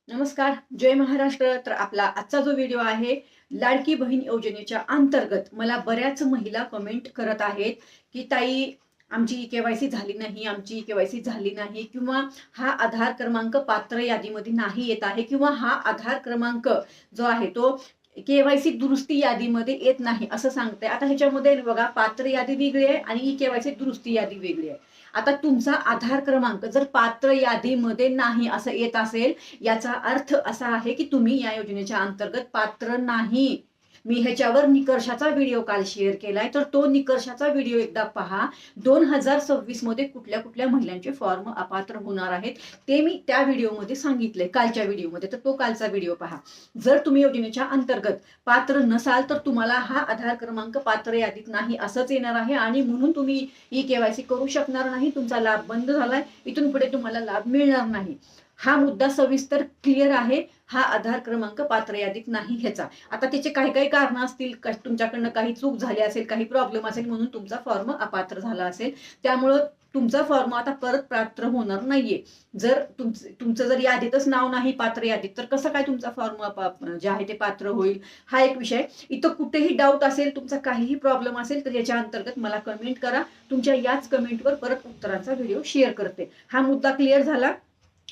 नमस्कार, जय महाराष्ट्र. तर आपला आजचा जो व्हिडिओ आहे लाडकी बहीण योजनेच्या अंतर्गत मला बऱ्याच महिला कमेंट करत आहेत की ताई आमची केवायसी झाली नाही, आमची केवायसी झाली नाही, किंवा हा आधार क्रमांक पात्र यादीमध्ये नाही येत आहे, किंवा हा आधार क्रमांक जो आहे तो केवायसी दुरुस्ती यादीमध्ये येत नाही असं सांगते. आता ह्याच्यामध्ये बघा, पात्र यादी वेगळी आहे आणि केवायसी दुरुस्ती यादी वेगळी आहे. आता तुमचा आधार क्रमांक जर पात्र यादीमध्ये नाही असं येत असेल, याचा अर्थ असा आहे की तुम्ही या योजनेच्या अंतर्गत पात्र नाही. मी ह्याच्यावर निकर्षाचा व्हिडिओ काल शेअर केलाय, तर तो निकर्षाचा व्हिडिओ एकदा पहा. 2026 मध्ये कुठल्या कुठल्या महिलांचे फॉर्म अपात्र होणार आहेत ते मी त्या व्हिडिओमध्ये सांगितले, कालच्या व्हिडिओमध्ये. तर तो कालचा व्हिडिओ पहा. जर तुम्ही योजनेच्या अंतर्गत पात्र नसाल तर तुम्हाला हा आधार क्रमांक पात्र यादीत नाही असंच येणार आहे, आणि म्हणून तुम्ही ई केवायसी करू शकणार नाही. तुमचा लाभ बंद झालाय, इथून पुढे तुम्हाला लाभ मिळणार नाही. हा मुद्दा सविस्तर क्लिअर आहे. हा आधार क्रमांक पात्र यादीत नाही ह्याचा. आता त्याचे काही काही कारण असतील, तुमच्याकडनं काही चूक झाली असेल, काही प्रॉब्लेम असेल, म्हणून तुमचा फॉर्म अपात्र झाला असेल. त्यामुळं तुमचा फॉर्म आता परत पात्र होणार नाहीये. जर तुमचं जर यादीतच नाव नाही पात्र यादीत, तर कसं काय तुमचा फॉर्म जे आहे ते पात्र होईल, हा एक विषय. इथं कुठेही डाऊट असेल, तुमचा काहीही प्रॉब्लेम असेल, तर याच्या अंतर्गत मला कमेंट करा. तुमच्या याच कमेंटवर परत उत्तरांचा व्हिडिओ शेअर करते. हा मुद्दा क्लिअर झाला.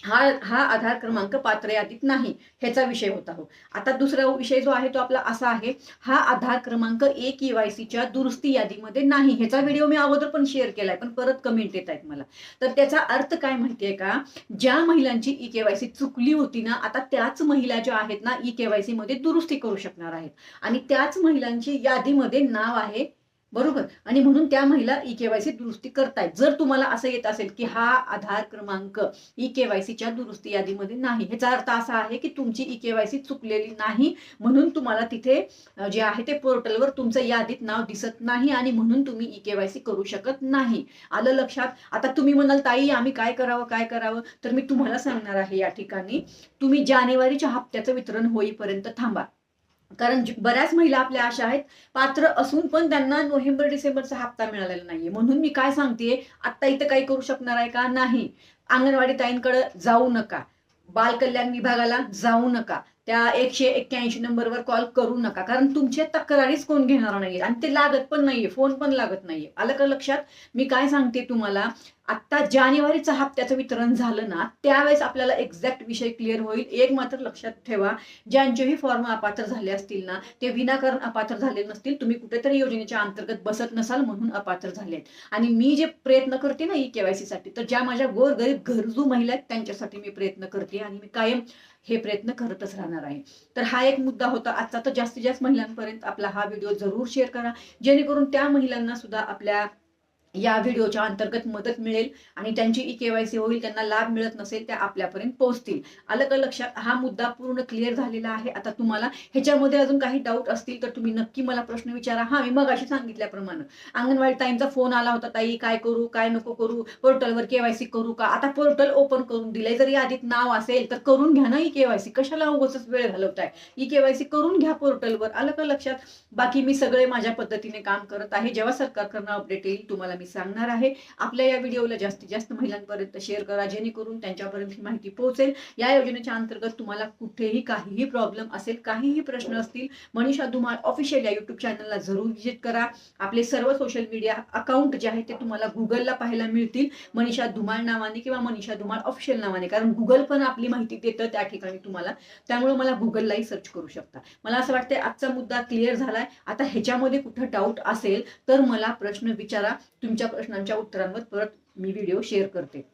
हा आधार क्रमांक पात्र यादीत नाही ह्याचा विषय होता. हो, आता दुसरा विषय जो आहे तो आपला असा आहे, हा आधार क्रमांक केवायसीच्या दुरुस्ती यादीमध्ये नाही. ह्याचा व्हिडिओ मी अगोदर पण शेअर केलाय, पण परत कमेंट येत आहेत मला. तर त्याचा अर्थ काय माहितीये का, ज्या महिलांची ई केवायसी चुकली होती ना, आता त्याच महिला ज्या आहेत ना, ई केवायसी मध्ये दुरुस्ती करू शकणार आहेत, आणि त्याच महिलांची यादीमध्ये नाव आहे, बरोबर. आणि म्हणून त्या महिला ई केवायसी दुरुस्ती करतायत. जर तुम्हाला असं येत असेल की हा आधार क्रमांक ई केवायसीच्या दुरुस्ती यादीमध्ये नाही, ह्याचा अर्थ असा आहे की तुमची ई केवायसी चुकलेली नाही, म्हणून तुम्हाला तिथे जे आहे ते पोर्टलवर तुमचं यादीत नाव दिसत नाही, आणि म्हणून तुम्ही ई केवायसी करू शकत नाही. आलं लक्षात? आता तुम्ही म्हणाल ताई आम्ही काय करावं काय करावं, तर मी तुम्हाला सांगणार आहे या ठिकाणी, तुम्ही जानेवारीच्या हप्त्याचं वितरण होईपर्यंत थांबा. कारण बऱ्याच महिला आपल्या अशा आहेत, पात्र असून पण त्यांना नोव्हेंबर डिसेंबरचा हप्ता मिळालेला नाहीये. म्हणून मी काय सांगतेय, आता इथं काही करू शकणार आहे का? नाही. अंगणवाडी ताईंकडे जाऊ नका, बाल कल्याण विभागाला जाऊ नका, त्या 181 नंबरवर कॉल करू नका, कारण तुमच्या तक्रारीच कोण घेणार नाहीये, आणि ते लागत पण नाहीये, फोन पण लागत नाहीये. आलं का लक्षात? मी काय सांगते तुम्हाला, आता जानेवारीचा हप्त्याचं वितरण झालं ना, त्यावेळेस आपल्याला एक्झॅक्ट विषय क्लिअर होईल. एक मात्र लक्षात ठेवा, ज्यांचेही फॉर्म अपात्र झाले असतील ना, ते विनाकारण अपात्र झाले नसतील. तुम्ही कुठेतरी योजनेच्या अंतर्गत बसत नसाल म्हणून अपात्र झाले. आणि मी जे प्रयत्न करते ना ई केवायसी साठी, तर ज्या माझ्या गोरगरीब गरजू महिला आहेत त्यांच्यासाठी मी प्रयत्न करते, आणि मी कायम हे प्रयत्न करतच राहणार आहे. तर हा एक मुद्दा होता आजचा. तर जास्तीत जास्त महिलांपर्यंत आपला हा व्हिडिओ जरूर शेअर करा, जेणेकरून त्या महिलांना सुद्धा आपल्या या व्हिडिओच्या अंतर्गत मदत मिळेल, आणि त्यांची ई केवायसी होईल, त्यांना लाभ मिळत नसेल त्या आपल्यापर्यंत पोहोचतील. आलं का लक्षात? हा मुद्दा पूर्ण क्लिअर झालेला आहे. आता तुम्हाला ह्याच्यामध्ये अजून काही डाऊट असतील तर तुम्ही नक्की मला प्रश्न विचारा. हा, मी मगाशी सांगितल्याप्रमाणे अंगणवाडी ताईंचा फोन आला होता, ताई काय करू काय नको करू, पोर्टलवर केवायसी करू का? आता पोर्टल ओपन करून दिलंय, जर यादीत नाव असेल तर करून घ्या ना ई केवायसी. कशाला उगाचच वेळ घालवताय? ई केवायसी करून घ्या पोर्टलवर. आलं का लक्षात? बाकी मी सगळे माझ्या पद्धतीने काम करत आहे. जेव्हा सरकारकडून अपडेट येईल तुम्हाला मी सांगणार आहे. आपल्या या व्हिडिओला जास्तीत जास्त महिलांपर्यंत शेअर करा, जेणेकरून त्यांच्यापर्यंत ही माहिती पोहोचेल. या योजनेच्या अंतर्गत तुम्हाला कुठेही काहीही प्रॉब्लेम असेल, काहीही प्रश्न असतील, मनीषा धुमाळ ऑफिशियल या युट्यूब चॅनलला जरूर व्हिजिट करा. आपले सर्व सोशल मीडिया अकाउंट जे आहे ते तुम्हाला गुगलला पाहायला मिळतील, मनीषा धुमाळ नावाने किंवा मनीषा धुमाळ ऑफिशियल नावाने, कारण गुगल पण आपली माहिती देतं त्या ठिकाणी तुम्हाला. त्यामुळे मला गुगललाही सर्च करू शकता. मला असं वाटतं आजचा मुद्दा क्लिअर झालाय. आता ह्याच्यामध्ये कुठं डाऊट असेल तर मला प्रश्न विचारा. तुमच्या प्रश्नांच्या उत्तरांवर परत मी व्हिडिओ शेअर करते.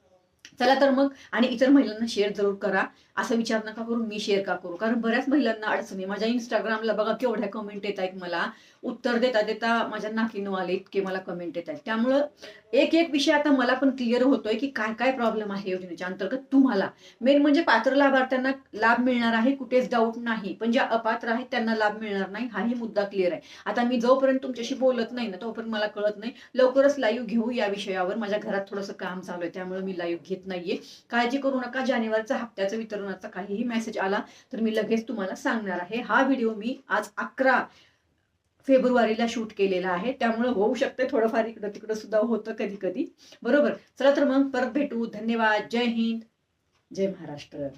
चला तर मग, आणि इतर महिलांना शेअर जरूर करा. असं विचार नका करू मी शेअर का करू, कारण बऱ्याच महिलांना अडचणी. माझ्या इंस्टाग्रामला बघा केवढ्या कमेंट येत आहेत, मला उत्तर देता देता माझ्या नाकीनं आले इतके मला कमेंट येत आहेत. त्यामुळं एक एक विषय आता मला पण क्लिअर होतोय की काय काय प्रॉब्लेम आहे योजनेच्या अंतर्गत. तुम्हाला मेन म्हणजे पात्र लाभार्थ्यांना लाभ मिळणार आहे, कुठेच डाऊट नाही, पण ज्या अपात्र आहेत त्यांना लाभ मिळणार नाही, हाही मुद्दा क्लिअर आहे. आता मी जोपर्यंत तुमच्याशी बोलत नाही ना तोपर्यंत मला कळत नाही. लवकरच लाईव्ह घेऊ या विषयावर. माझ्या घरात थोडंसं काम चालू आहे, त्यामुळे मी लाईव्ह घेत नाहीये. काळजी करू नका. जानेवारीचा हप्त्याचं वितरणाचा काहीही मेसेज आला तर मी लगेच तुम्हाला सांगणार आहे. हा व्हिडिओ मी आज 11 फेब्रुवारीला शूट केलेला आहे, त्यामुळे होऊ शकते थोडंफार इकडं तिकडं सुद्धा होतं कधी कधी, बरोबर. चला तर मग परत भेटू. धन्यवाद. जय हिंद, जय महाराष्ट्र.